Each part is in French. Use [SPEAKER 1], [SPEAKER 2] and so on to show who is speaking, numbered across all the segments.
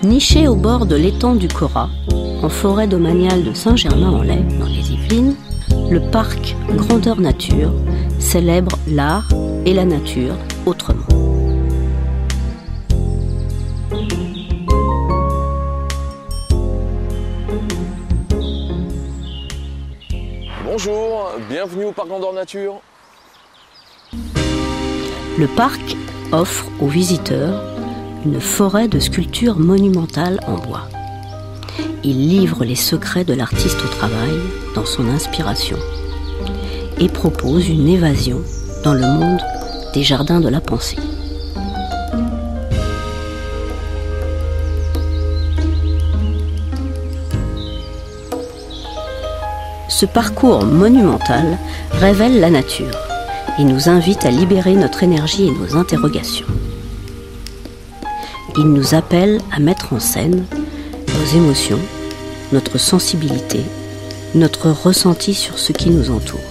[SPEAKER 1] Niché au bord de l'étang du Corat, en forêt domaniale de Saint-Germain-en-Laye, dans les Yvelines, le parc Grandeur Nature célèbre l'art et la nature autrement.
[SPEAKER 2] Bonjour, bienvenue au parc Grandeur Nature.
[SPEAKER 1] Le parc offre aux visiteurs une forêt de sculptures monumentales en bois. Il livre les secrets de l'artiste au travail dans son inspiration et propose une évasion dans le monde des jardins de la pensée. Ce parcours monumental révèle la nature et nous invite à libérer notre énergie et nos interrogations. Il nous appelle à mettre en scène nos émotions, notre sensibilité, notre ressenti sur ce qui nous entoure.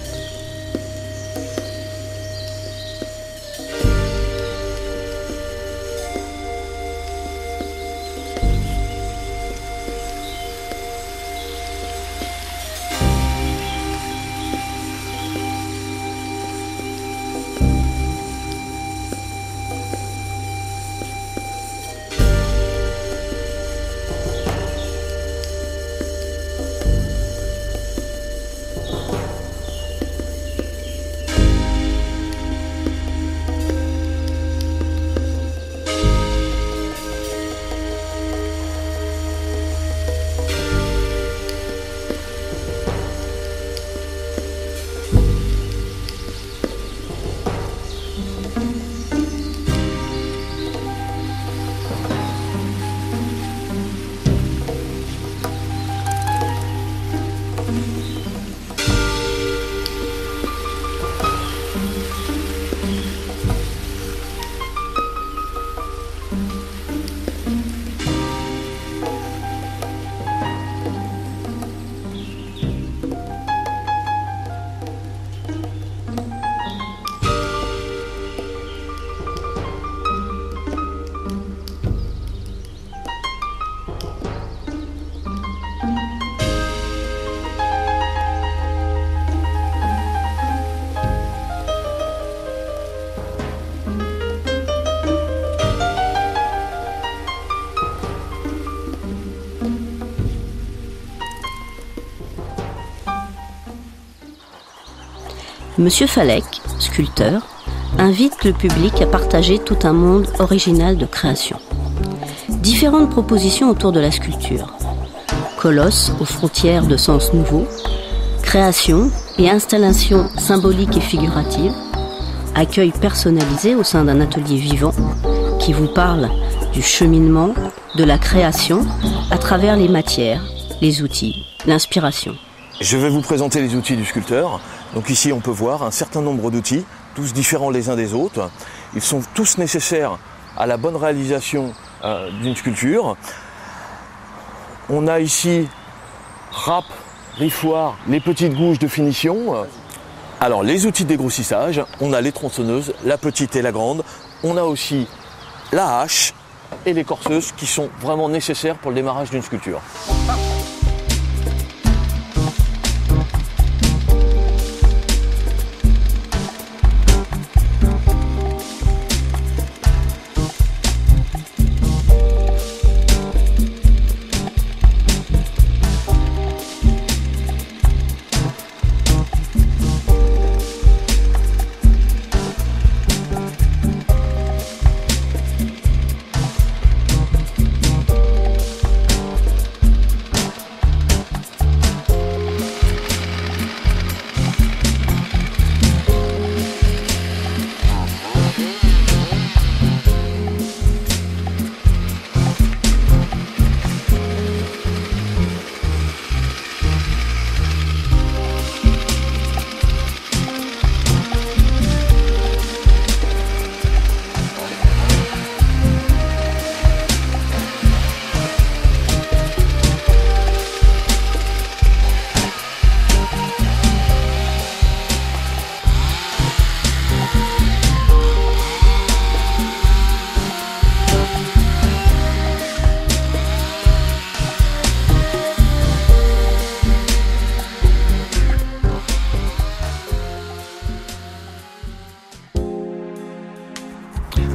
[SPEAKER 1] Monsieur Falek, sculpteur, invite le public à partager tout un monde original de création. Différentes propositions autour de la sculpture. Colosse aux frontières de sens nouveaux, création et installation symbolique et figurative, accueil personnalisé au sein d'un atelier vivant qui vous parle du cheminement, de la création à travers les matières, les outils, l'inspiration.
[SPEAKER 2] Je vais vous présenter les outils du sculpteur. Donc ici on peut voir un certain nombre d'outils, tous différents les uns des autres. Ils sont tous nécessaires à la bonne réalisation d'une sculpture. On a ici râpe, riffoir, les petites gouges de finition. Alors les outils de dégrossissage, on a les tronçonneuses, la petite et la grande. On a aussi la hache et les corseuses qui sont vraiment nécessaires pour le démarrage d'une sculpture.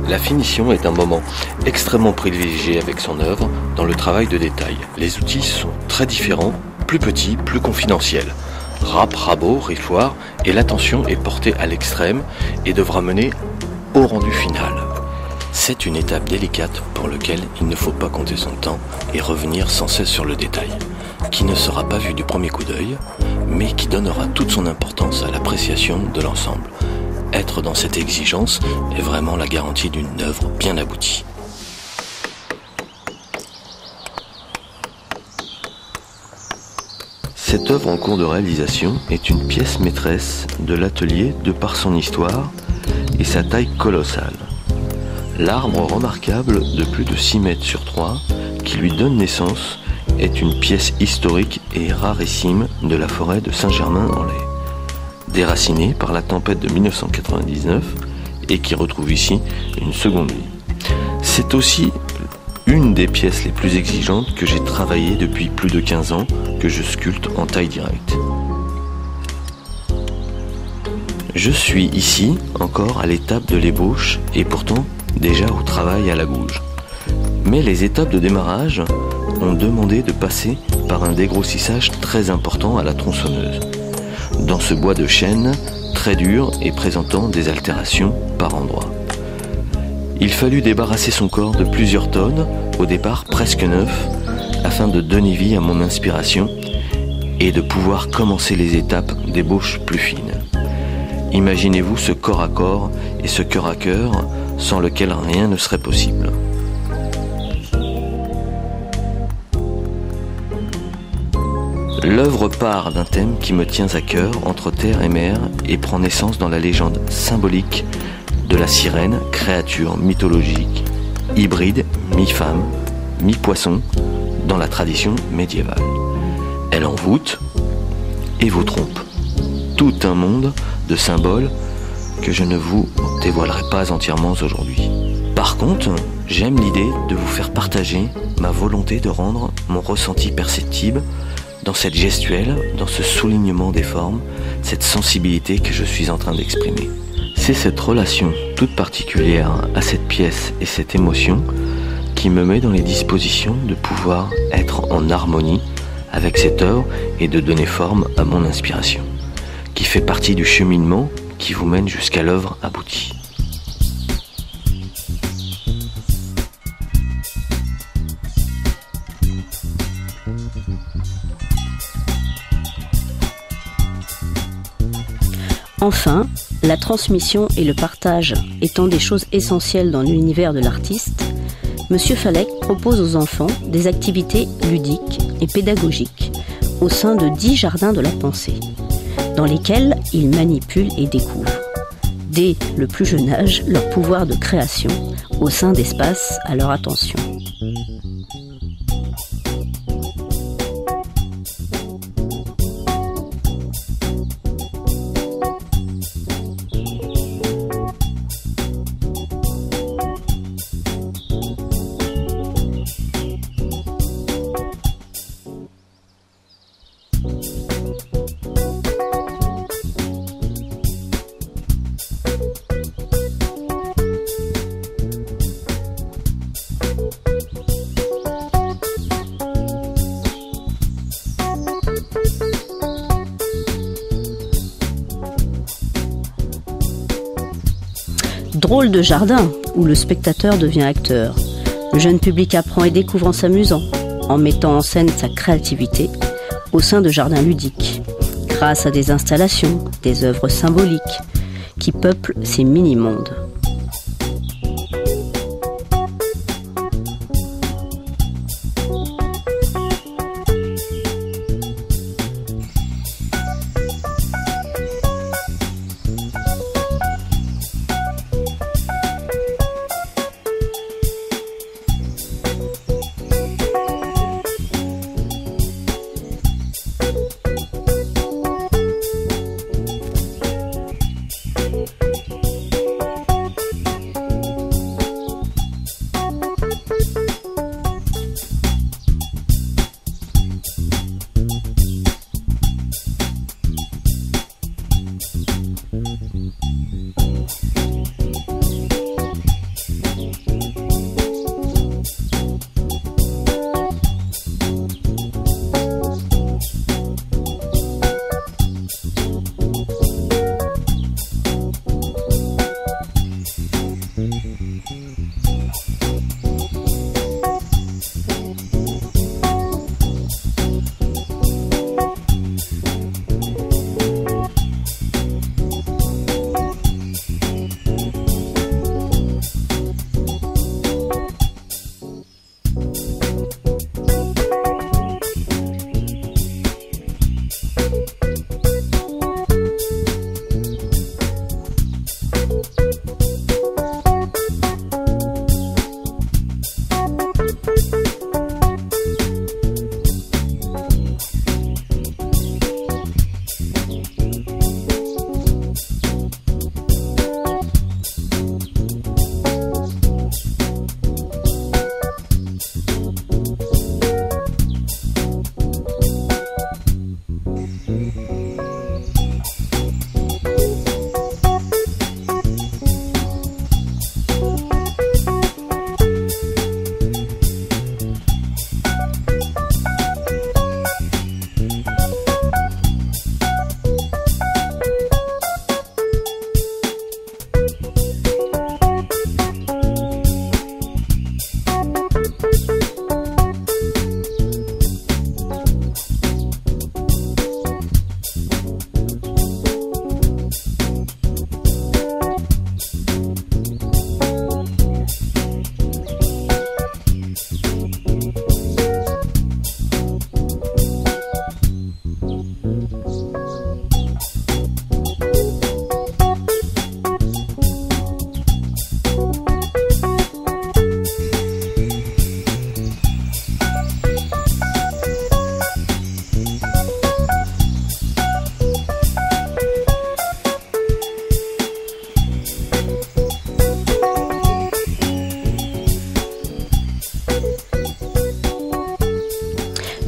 [SPEAKER 3] La finition est un moment extrêmement privilégié avec son œuvre dans le travail de détail. Les outils sont très différents, plus petits, plus confidentiels. Râpe, rabot, riffoir, et l'attention est portée à l'extrême et devra mener au rendu final. C'est une étape délicate pour laquelle il ne faut pas compter son temps et revenir sans cesse sur le détail, qui ne sera pas vu du premier coup d'œil, mais qui donnera toute son importance à l'appréciation de l'ensemble. Être dans cette exigence est vraiment la garantie d'une œuvre bien aboutie. Cette œuvre en cours de réalisation est une pièce maîtresse de l'atelier de par son histoire et sa taille colossale. L'arbre remarquable de plus de 6 mètres sur 3 qui lui donne naissance est une pièce historique et rarissime de la forêt de Saint-Germain-en-Laye, déracinée par la tempête de 1999 et qui retrouve ici une seconde vie. C'est aussi une des pièces les plus exigeantes que j'ai travaillées depuis plus de 15 ans que je sculpte en taille directe. Je suis ici encore à l'étape de l'ébauche et pourtant déjà au travail à la gouge. Mais les étapes de démarrage ont demandé de passer par un dégrossissage très important à la tronçonneuse, dans ce bois de chêne très dur et présentant des altérations par endroits. Il fallut débarrasser son corps de plusieurs tonnes, au départ presque neuf, afin de donner vie à mon inspiration et de pouvoir commencer les étapes d'ébauche plus fines. Imaginez-vous ce corps à corps et ce cœur à cœur sans lequel rien ne serait possible. L'œuvre part d'un thème qui me tient à cœur entre terre et mer et prend naissance dans la légende symbolique de la sirène, créature mythologique, hybride, mi-femme, mi-poisson, dans la tradition médiévale. Elle envoûte et vous trompe. Tout un monde de symboles que je ne vous dévoilerai pas entièrement aujourd'hui. Par contre, j'aime l'idée de vous faire partager ma volonté de rendre mon ressenti perceptible dans cette gestuelle, dans ce soulignement des formes, cette sensibilité que je suis en train d'exprimer. C'est cette relation toute particulière à cette pièce et cette émotion qui me met dans les dispositions de pouvoir être en harmonie avec cette œuvre et de donner forme à mon inspiration, qui fait partie du cheminement qui vous mène jusqu'à l'œuvre aboutie.
[SPEAKER 1] Enfin, la transmission et le partage étant des choses essentielles dans l'univers de l'artiste, M. Falek propose aux enfants des activités ludiques et pédagogiques au sein de 10 jardins de la pensée, dans lesquels ils manipulent et découvrent, dès le plus jeune âge, leur pouvoir de création au sein d'espaces à leur attention. Drôle de jardin où le spectateur devient acteur. Le jeune public apprend et découvre en s'amusant, en mettant en scène sa créativité au sein de jardins ludiques, grâce à des installations, des œuvres symboliques qui peuplent ces mini-mondes.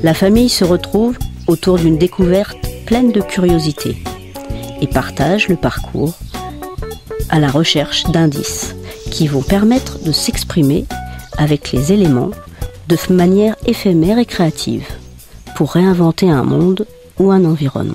[SPEAKER 1] La famille se retrouve autour d'une découverte pleine de curiosité et partage le parcours à la recherche d'indices qui vont permettre de s'exprimer avec les éléments de manière éphémère et créative pour réinventer un monde ou un environnement.